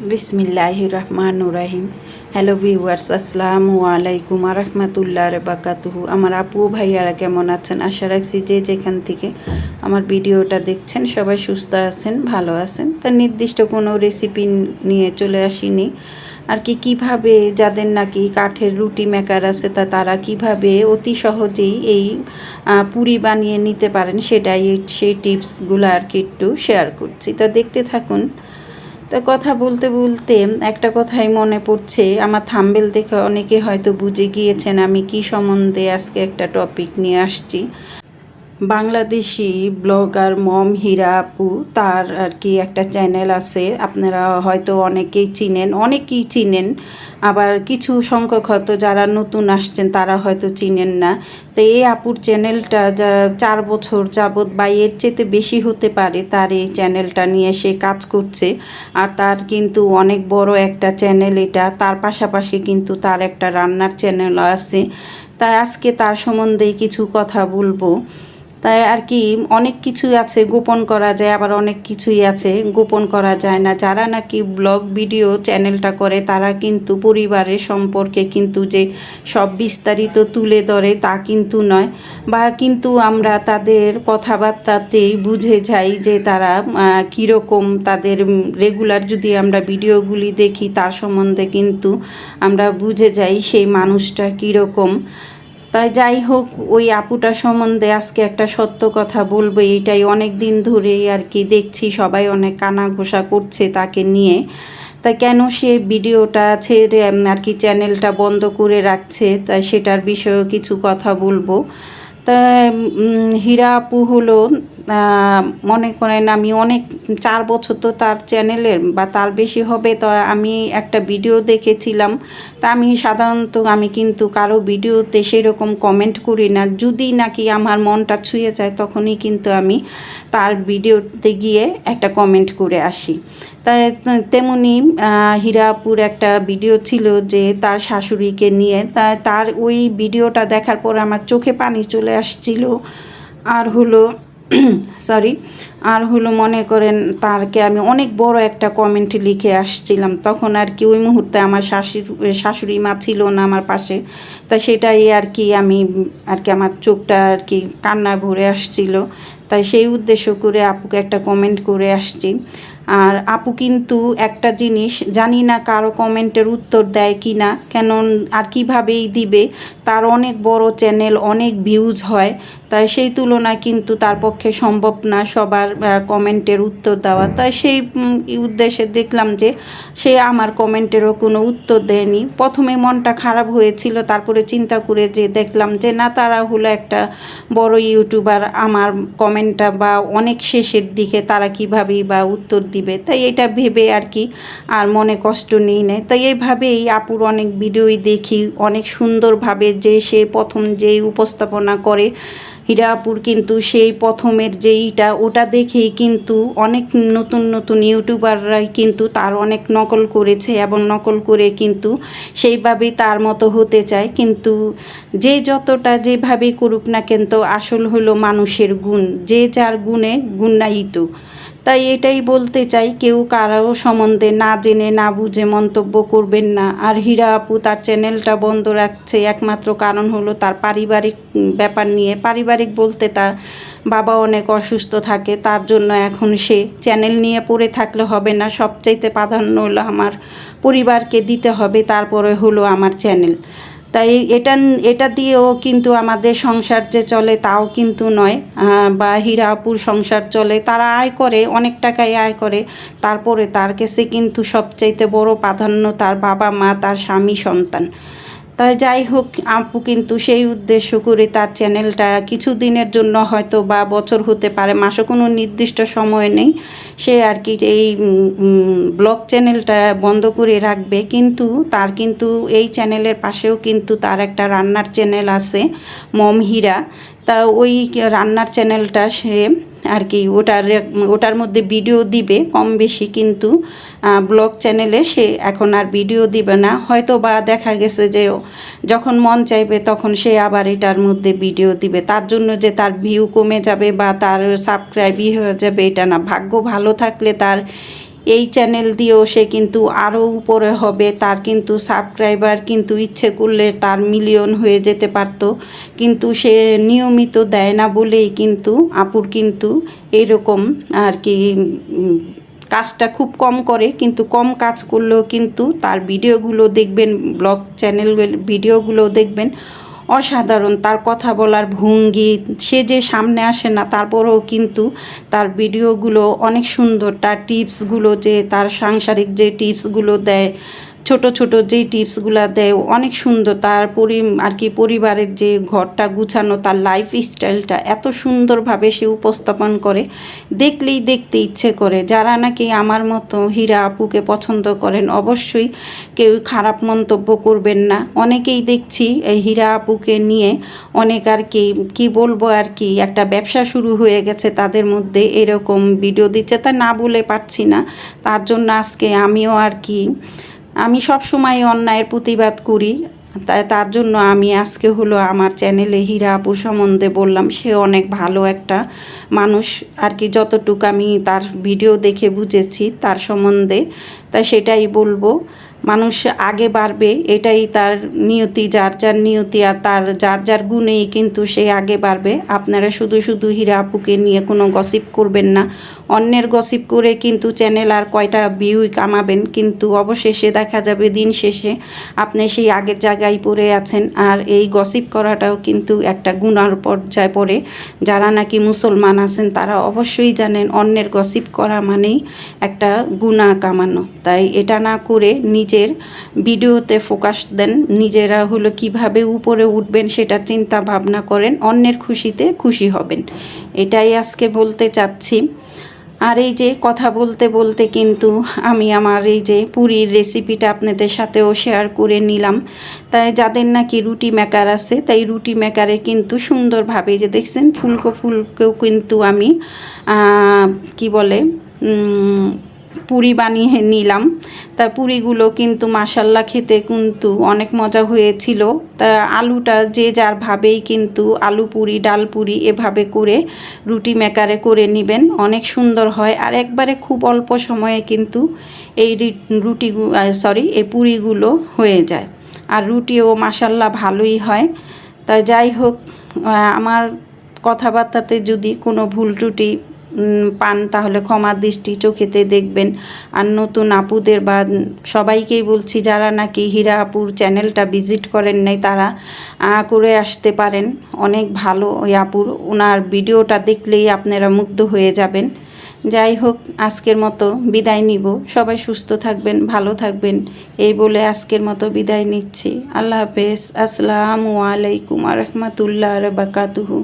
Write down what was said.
বিসমিল্লাহির রহমানির রহিম। Hello viewers, আসসালামু আলাইকুম রহমতুল্লাহ বারাকাতুহু। আমার আপু ভাইয়ারা কেমন আছেন? আশা রাখছি যে যেখান থেকে আমার ভিডিওটা দেখছেন সবাই সুস্থ আছেন, ভালো আছেন। তা নির্দিষ্ট কোনো রেসিপি নিয়ে চলে আসিনি আর কি। কীভাবে যাদের নাকি কাঠের রুটি মেকার আছে তারা কিভাবে অতি সহজেই এই পুরি বানিয়ে নিতে পারেন সেটাই, সেই টিপসগুলো আর কি একটু শেয়ার করছি। তা দেখতে থাকুন। তা কথা বলতে বলতে একটা কথাই মনে পড়ছে, আমার থাম্বনেল দেখে অনেকে হয়তো বুঝে গিয়েছেন আমি কি সম্বন্ধে আজকে একটা টপিক নিয়ে আসছি। বাংলাদেশি ব্লগার মম হীরা আপু, তার আর কি একটা চ্যানেল আছে, আপনারা হয়তো অনেকেই চিনেন, আবার কিছু সংখ্যক হয়তো যারা নতুন আসছেন তারা হয়তো চিনেন না। তো এই আপুর চ্যানেলটা যা 4 বছর যাবৎ বা এর চেয়ে বেশি হতে পারে তার এই চ্যানেলটা নিয়ে সে কাজ করছে। আর তার কিন্তু অনেক বড় একটা চ্যানেল এটা, তার পাশাপাশি কিন্তু তার একটা রান্নার চ্যানেলও আছে। তাই আজকে তার সম্বন্ধেই কিছু কথা বলবো। তাই আর কি অনেক কিছুই আছে গোপন করা যায়, আবার অনেক কিছুই আছে গোপন করা যায় না। যারা নাকি ব্লগ ভিডিও চ্যানেলটা করে তারা কিন্তু পরিবারের সম্পর্কে কিন্তু যে সব বিস্তারিত তুলে ধরে তা কিন্তু নয়, বা কিন্তু আমরা তাদের কথাবার্তাতেই বুঝে যাই যে তারা কীরকম। তাদের রেগুলার যদি আমরা ভিডিওগুলি দেখি তার সম্বন্ধে কিন্তু আমরা বুঝে যাই সেই মানুষটা কীরকম। তাই যাই হোক, ওই আপুটার সম্বন্ধে আজকে একটা সত্য কথা বলবো। এটাই অনেক দিন ধরেই আর কি দেখছি সবাই অনেক কানাঘোষা করছে তাকে নিয়ে। তাই কেন সে ভিডিওটা ছেড়ে আর কি চ্যানেলটা বন্ধ করে রাখছে, তাই সেটার বিষয়েও কিছু কথা বলবো। তা হীরা আপু হলো, মনে করেন আমি অনেক 4 বছর তো তার চ্যানেলের বা তার বেশি হবে। তো আমি একটা ভিডিও দেখেছিলাম। তা আমি সাধারণত কিন্তু কারো ভিডিওতে সেরকম কমেন্ট করি না, যদি নাকি আমার মনটা ছুঁয়ে যায় তখনই কিন্তু আমি তার ভিডিওতে গিয়ে একটা কমেন্ট করে আসি। তাই তেমনি হীরা আপুর একটা ভিডিও ছিল যে তার শাশুড়িকে নিয়ে, তার ওই ভিডিওটা দেখার পর আমার চোখে পানি চলে আসছিল। আর হলো সরি আর হলো মনে করেন তারকে আমি অনেক বড় একটা কমেন্ট লিখে আসছিলাম। তখন আর কি ওই মুহূর্তে আমার শাশুড়ি মা ছিল না আমার পাশে। তা সেটাই আর কি আমার চোখটা আর কি কান্নায় ভরে আসছিল। তাই সেই উদ্দেশ্য করে আপুকে একটা কমেন্ট করে আসছি। আর আপু কিন্তু একটা জিনিস জানি না কারো কমেন্টের উত্তর দেয় কি না, কেন আর কীভাবেই দিবে। তার অনেক বড় চ্যানেল, অনেক ভিউজ হয়, তাই সেই তুলনায় কিন্তু তার পক্ষে সম্ভব না সবার কমেন্টের উত্তর দেওয়া। তাই সেই উদ্দেশ্যে দেখলাম যে সে আমার কমেন্টেরও কোনো উত্তর দেয়নি। প্রথমে মনটা খারাপ হয়েছিল, তারপরে চিন্তা করে যে দেখলাম যে না, তারা হলো একটা বড় ইউটিউবার, আমার কমেন্টটা বা অনেক শেষের দিকে তারা কীভাবেই বা উত্তর দিবে। তাই এটা ভেবে আর কি আর মনে কষ্ট নিই না। তাই এইভাবেই আপুর অনেক ভিডিওই দেখি, অনেক সুন্দরভাবে যে সে প্রথম যেই উপস্থাপনা করে হীরা আপুর, কিন্তু সেই প্রথমের যেইটা ওটা দেখেই কিন্তু অনেক নতুন নতুন ইউটিউবাররাই কিন্তু তার অনেক নকল করেছে, এবং নকল করে কিন্তু সেইভাবেই তার মতো হতে চায়। কিন্তু যে যতটা যেভাবেই করুক না, কিন্তু আসল হলো মানুষের গুণ, যে যার গুণে গুণায়িত। তাই এটাই বলতে চাই, কেউ কারো সম্বন্ধে না জেনে না বুঝে মন্তব্য করবেন না। আর হীরা আপু তার চ্যানেলটা বন্ধ রাখছে একমাত্র কারণ হলো তার পারিবারিক ব্যাপার নিয়ে। পারিবারিক বলতে তার বাবা অনেক অসুস্থ থাকে, তার জন্য এখন সে চ্যানেল নিয়ে পড়ে থাকলে হবে না, সবচাইতে প্রাধান্য হলো আমার পরিবারকে দিতে হবে, তারপরে হলো আমার চ্যানেল। তাই এটা দিয়েও কিন্তু আমাদের সংসার যে চলে তাও কিন্তু নয়, বা হীরা আপুর সংসার চলে, তারা আয় করে, অনেক টাকাই আয় করে, তারপরে তার কাছে কিন্তু সবচাইতে বড় প্রাধান্য তার বাবা মা, তার স্বামী, সন্তান। তাই যাই হোক, আপু কিন্তু সেই উদ্দেশ্য করে তার চ্যানেলটা কিছু দিনের জন্য হয়তো বা বছর হতে পারে, মাসে কোনো নির্দিষ্ট সময় নেই, সে আর কি এই ব্লগ চ্যানেলটা বন্ধ করে রাখবে। কিন্তু তার কিন্তু এই চ্যানেলের পাশেও কিন্তু তার একটা রান্নার চ্যানেল আছে, মম হীরা। তা ওই রান্নার চ্যানেলটা সে আর কি ওটার মধ্যে ভিডিও দিবে কম বেশি, কিন্তু ব্লগ চ্যানেলে সে এখন আর ভিডিও দিবে না। হয়তো বা দেখা গেছে যে যখন মন চাইবে তখন সে আবার এটার মধ্যে ভিডিও দিবে। তার জন্য যে তার ভিউ কমে যাবে বা তার সাবস্ক্রাইবই হয়ে যাবে এটা না, ভাগ্য ভালো থাকলে তার এই চ্যানেল দিয়েও সে কিন্তু আরও উপরে হবে, তার কিন্তু সাবস্ক্রাইবার কিন্তু ইচ্ছে করলে তার মিলিয়ন হয়ে যেতে পারতো, কিন্তু সে নিয়মিত দেয় না বলেই কিন্তু আপুর কিন্তু এরকম আর কি কাজটা খুব কম করে, কিন্তু কম কাজ করলেও কিন্তু তার ভিডিওগুলো দেখবেন, ব্লগ চ্যানেলগুলো ভিডিওগুলো দেখবেন অসাধারণ। তার কথা বলার ভঙ্গি, সে যে সামনে আসে না তারপরেও কিন্তু তার ভিডিওগুলো অনেক সুন্দর। তার টিপসগুলো যে তার সাংসারিক যে টিপসগুলো দেয়, ছোট ছোট যেই টিপসগুলো দেয় অনেক সুন্দর। তার আর কি পরিবারের যে ঘরটা গুছানো, তার লাইফ স্টাইলটা এত সুন্দরভাবে সে উপস্থাপন করে, দেখলেই দেখতে ইচ্ছে করে। যারা নাকি আমার মতো হীরা আপুকে পছন্দ করেন অবশ্যই কেউ খারাপ মন্তব্য করবেন না। অনেকেই দেখছি এই হীরা আপুকে নিয়ে অনেক আর কি কি বলবো আর কি একটা ব্যবসা শুরু হয়ে গেছে তাদের মধ্যে, এরকম ভিডিও দিচ্ছে, তা না বলে পারছি না। তার জন্য আজকে আমিও আর কি আমি সব সময় অন্যায়ের প্রতিবাদ করি, তার জন্য আমি আজকে হলো আমার চ্যানেলে হীরা আপুর সম্বন্ধে বললাম। সে অনেক ভালো একটা মানুষ আর কি, যতটুকু আমি তার ভিডিও দেখে বুঝেছি তার সম্বন্ধে, তাই সেটাই বলবো। মানুষ আগে বাড়বে, এটাই তার নিয়তি, যার যার নিয়তি আর তার যার যার গুণেই কিন্তু সে আগে বাড়বে। আপনারা শুধু শুধু হীরা আপুকে নিয়ে কোনো গসিপ করবেন না। অন্যের গসিপ করে কিন্তু চ্যানেল আর কয়টা ভিউ কামাবেন, কিন্তু অবশেষে দেখা যাবে দিন শেষে আপনি সেই আগের জায়গায় পড়ে আছেন। আর এই গসিপ করাটাও কিন্তু একটা গুনার পর্যায়ে পড়ে। যারা নাকি মুসলমান আছেন তারা অবশ্যই জানেন অন্যের গসিপ করা মানেই একটা গুনাহ কামানো। তাই এটা না করে নিজের ভিডিওতে ফোকাস দেন, নিজেরা হলো কিভাবে উপরে উঠবেন সেটা চিন্তা ভাবনা করেন, অন্যের খুশিতে খুশি হবেন, এটাই আজকে বলতে চাচ্ছি। আর এই যে কথা বলতে বলতে কিন্তু আমি আমার এই যে পুরীর রেসিপিটা আপনাদের সাথেও শেয়ার করে নিলাম। তাই যাদের নাকি রুটি মেকার আছে, তাই রুটি মেকারে কিন্তু সুন্দরভাবে যে দেখছেন ফুলকো ফুলকেও কিন্তু আমি কি বলে পুরি বানিয়ে নিলাম। তা পুরিগুলো কিন্তু মাশাল্লাহ খেতে কিন্তু অনেক মজা হয়েছিল। তা আলুটা যে যার ভাবেই কিন্তু আলু পুরি, ডাল পুরি এভাবে করে রুটি মেকারে করে নেবেন, অনেক সুন্দর হয়। আর একবারে খুব অল্প সময়ে কিন্তু এই এই পুরিগুলো হয়ে যায়, আর রুটিও মাশাল্লাহ ভালোই হয়। তা যাই হোক, আমার কথাবার্তাতে যদি কোনো ভুল ত্রুটি পান তাহলে ক্ষমার দৃষ্টি চোখেতে দেখবেন। আর নতুন আপুদের বা সবাইকেই বলছি যারা নাকি হীরা আপুর চ্যানেলটা ভিজিট করেন নাই তারা করে আসতে পারেন, অনেক ভালো ওই আপুর, ওনার ভিডিওটা দেখলেই আপনারা মুগ্ধ হয়ে যাবেন। যাই হোক, আজকের মতো বিদায় নিব। সবাই সুস্থ থাকবেন, ভালো থাকবেন, এই বলে আজকের মতো বিদায় নিচ্ছি। আল্লাহ হাফেজ। আসসালামু আলাইকুম ওয়া রাহমাতুল্লাহি ওয়া বারাকাতুহু।